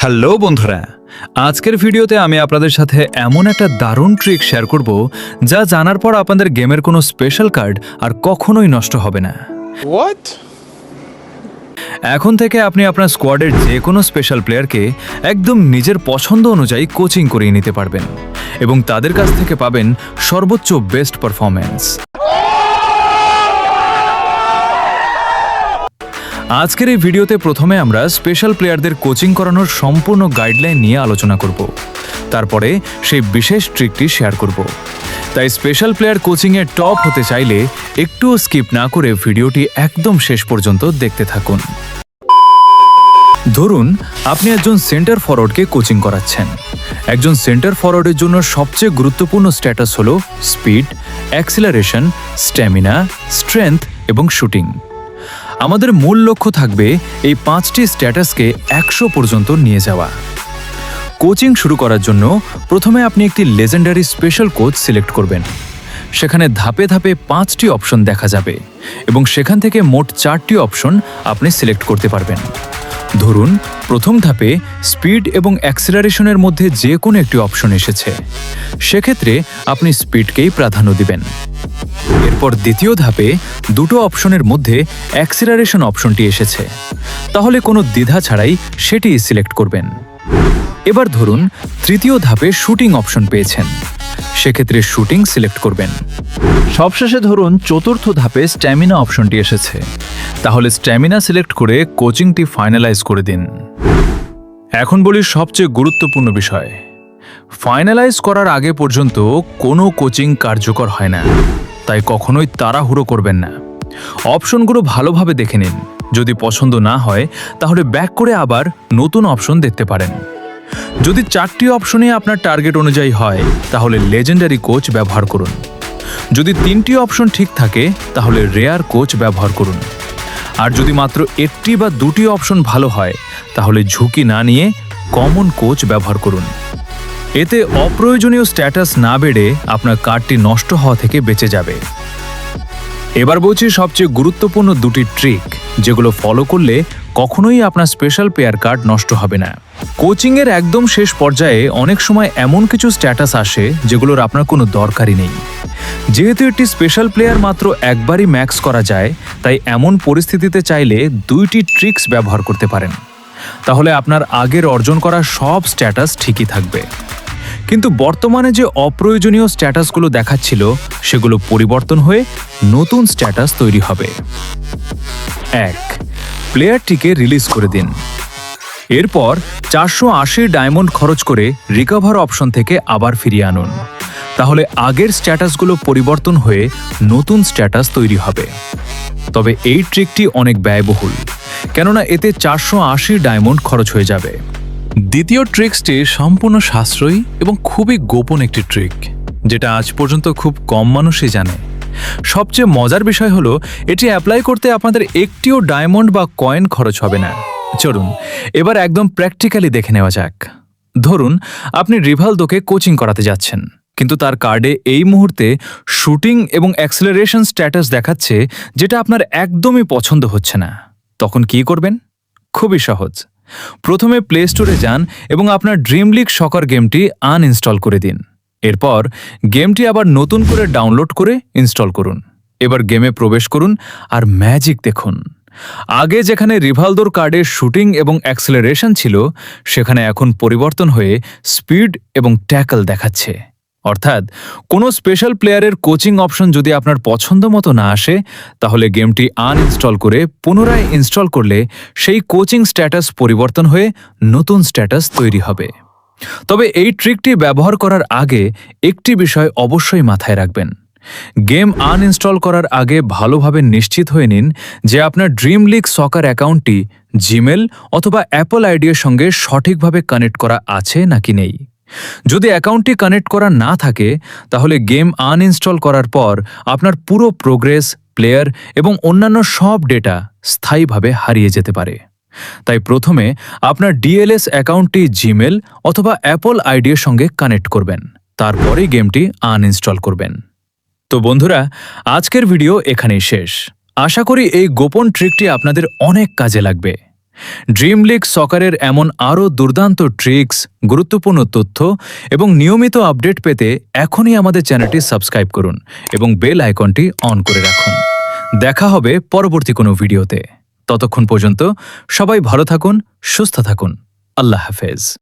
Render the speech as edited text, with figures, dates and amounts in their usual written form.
Hello বন্ধুরা, আজকের ভিডিওতে আমি আপনাদের সাথে এমন একটা দারুণ ট্রিক শেয়ার করব যা জানার পর আপনাদের গেমের কোনো স্পেশাল কার্ড আর কখনোই নষ্ট হবে না। What? এখন থেকে আপনি আপনার স্কোয়াডের যে কোনো স্পেশাল প্লেয়ারকে একদম নিজের পছন্দ অনুযায়ী কোচিং করিয়ে নিতে পারবেন এবং তাদের কাছ থেকে পাবেন সর্বোচ্চ বেস্ট পারফরম্যান্স। আজকের এই ভিডিওতে প্রথমে আমরা স্পেশাল প্লেয়ারদের কোচিং করানোর সম্পূর্ণ গাইডলাইন নিয়ে আলোচনা করব। তারপরে সেই বিশেষ ট্রিকটি শেয়ার করব। তাই স্পেশাল প্লেয়ার কোচিংয়ে টপ হতে চাইলে একটুও স্কিপ না করে ভিডিওটি একদম শেষ পর্যন্ত দেখতে থাকুন। ধরুন আপনি একজন সেন্টার ফরওয়ার্ডকে কোচিং করাচ্ছেন। একজন সেন্টার ফরওয়ার্ডের জন্য সবচেয়ে গুরুত্বপূর্ণ স্ট্যাটাস হলো স্পিড, অ্যাক্সিলারেশন, স্ট্যামিনা, স্ট্রেংথ এবং শুটিং। আমাদের মূল লক্ষ্য থাকবে এই 5টি স্ট্যাটাসকে 100 পর্যন্ত নিয়ে যাওয়া। কোচিং শুরু করার জন্য প্রথমে আপনি একটি লেজেন্ডারি স্পেশাল কোচ সিলেক্ট করবেন। সেখানে ধাপে ধাপে 5টি অপশন দেখা যাবে এবং সেখান থেকে মোট 4টি অপশন আপনি সিলেক্ট করতে পারবেন। ধরুন প্রথম ধাপে স্পিড এবং অ্যাক্সিলারেশনের মধ্যে যে কোনো একটি অপশন এসেছে, সেক্ষেত্রে আপনি স্পিডকেই প্রাধান্য দিবেন। এরপর দ্বিতীয় ধাপে দুটো অপশনের মধ্যে অ্যাক্সিলারেশন অপশনটি এসেছে, তাহলে কোনো দ্বিধা ছাড়াই সেটি সিলেক্ট করবেন। এবার ধরুন তৃতীয় ধাপে শুটিং অপশন পেয়েছেন, সেক্ষেত্রে শুটিং সিলেক্ট করবেন। সবশেষে ধরুন চতুর্থ ধাপে স্ট্যামিনা অপশনটি এসেছে, তাহলে স্ট্যামিনা সিলেক্ট করে কোচিংটি ফাইনালাইজ করে দিন। এখন বলি সবচেয়ে গুরুত্বপূর্ণ বিষয়, ফাইনালাইজ করার আগে পর্যন্ত কোনো কোচিং কার্যকর হয় না, তাই কখনোই তাড়াহুড়ো করবেন না। অপশনগুলো ভালোভাবে দেখে নিন, যদি পছন্দ না হয় তাহলে ব্যাক করে আবার নতুন অপশন দেখতে পারেন। যদি 4টি অপশনই আপনার টার্গেট অনুযায়ী হয় তাহলে লেজেন্ডারি কোচ ব্যবহার করুন। যদি 3টি অপশন ঠিক থাকে তাহলে রেয়ার কোচ ব্যবহার করুন। আর যদি মাত্র 1টি বা 2টি অপশন ভালো হয় তাহলে ঝুঁকি না নিয়ে কমন কোচ ব্যবহার করুন। এতে অপ্রয়োজনীয় স্ট্যাটাস না বেড়ে আপনার কার্ডটি নষ্ট হওয়া থেকে বেঁচে যাবে। এবার বলছি সবচেয়ে গুরুত্বপূর্ণ 2টি ট্রিক, যেগুলো ফলো করলে কখনোই আপনার স্পেশাল প্লেয়ার কার্ড নষ্ট হবে না। কোচিংয়ের একদম শেষ পর্যায়ে অনেক সময় এমন কিছু স্ট্যাটাস আসে যেগুলোর আপনার কোনো দরকারই নেই। যেহেতু একটি স্পেশাল প্লেয়ার মাত্র একবারই ম্যাক্স করা যায়, তাই এমন পরিস্থিতিতে চাইলে 2টি ট্রিক্স ব্যবহার করতে পারেন। তাহলে আপনার আগের অর্জন করা সব স্ট্যাটাস ঠিকই থাকবে। কিন্তু বর্তমানে যে অপ্রয়োজনীয় স্ট্যাটাসগুলো দেখাচ্ছিল সেগুলো পরিবর্তন হয়ে নতুন স্ট্যাটাস তৈরি হবে। 1. প্লেয়ারটিকে রিলিজ করে দিন। এরপর 480 ডায়মন্ড খরচ করে রিকভার অপশন থেকে আবার ফিরিয়ে আনুন। তাহলে আগের স্ট্যাটাসগুলো পরিবর্তন হয়ে নতুন স্ট্যাটাস তৈরি হবে। তবে এই ট্রিকটি অনেক ব্যয়বহুল, কেননা এতে 480 ডায়মন্ড খরচ হয়ে যাবে। দ্বিতীয় ট্রিক্সটি সম্পূর্ণ সাশ্রয়ী এবং খুবই গোপন একটি ট্রিক, যেটা আজ পর্যন্ত খুব কম মানুষই জানে। সবচেয়ে মজার বিষয় হলো এটি অ্যাপ্লাই করতে আপনাদের একটিও ডায়মন্ড বা কয়েন খরচ হবে না। চলুন এবার একদম প্র্যাকটিক্যালি দেখে নেওয়া যাক। ধরুন আপনি রিভালদোকে কোচিং করাতে যাচ্ছেন, কিন্তু তার কার্ডে এই মুহূর্তে শুটিং এবং অ্যাক্সিলারেশন স্ট্যাটাস দেখাচ্ছে, যেটা আপনার একদমই পছন্দ হচ্ছে না। তখন কি করবেন? খুবই সহজ। প্রথমে প্লে স্টোরে যান এবং আপনার ড্রিম লিগ সকার গেমটি আনইনস্টল করে দিন। এরপর গেমটি আবার নতুন করে ডাউনলোড করে ইনস্টল করুন। এবার গেমে প্রবেশ করুন আর ম্যাজিক দেখুন। আগে যেখানে রিভালদোর কার্ডের শুটিং এবং অ্যাক্সিলারেশন ছিল, সেখানে এখন পরিবর্তন হয়ে স্পিড এবং ট্যাকল দেখাচ্ছে। অর্থাৎ কোনো স্পেশাল প্লেয়ারের কোচিং অপশন যদি আপনার পছন্দ মতো না আসে, তাহলে গেমটি আনইনস্টল করে পুনরায় ইনস্টল করলে সেই কোচিং স্ট্যাটাস পরিবর্তন হয়ে নতুন স্ট্যাটাস তৈরি হবে। তবে এই ট্রিকটি ব্যবহার করার আগে একটি বিষয় অবশ্যই মাথায় রাখবেন। গেম আনইনস্টল করার আগে ভালোভাবে নিশ্চিত হয়ে নিন যে আপনার ড্রিম লিগ সকার অ্যাকাউন্টটি জিমেল অথবা অ্যাপল আইডির সঙ্গে সঠিকভাবে কানেক্ট করা আছে নাকি নেই। যদি অ্যাকাউন্টটি কানেক্ট করা না থাকে, তাহলে গেম আনইনস্টল করার পর আপনার পুরো প্রোগ্রেস, প্লেয়ার এবং অন্যান্য সব ডেটা স্থায়ীভাবে হারিয়ে যেতে পারে। তাই প্রথমে আপনার ডিএলএস অ্যাকাউন্টটি জিমেল অথবা অ্যাপল আইডির সঙ্গে কানেক্ট করবেন, তারপরেই গেমটি আনইনস্টল করবেন। তো বন্ধুরা, আজকের ভিডিও এখানেই শেষ। আশা করি এই গোপন ট্রিকটি আপনাদের অনেক কাজে লাগবে। ড্রিম লিগ সকারের এমন আরও দুর্দান্ত ট্রিক্স, গুরুত্বপূর্ণ তথ্য এবং নিয়মিত আপডেট পেতে এখনই আমাদের চ্যানেলটি সাবস্ক্রাইব করুন এবং বেল আইকনটি অন করে রাখুন। দেখা হবে পরবর্তী কোনো ভিডিওতে। ততক্ষণ পর্যন্ত সবাই ভালো থাকুন, সুস্থ থাকুন। আল্লাহ হাফেজ।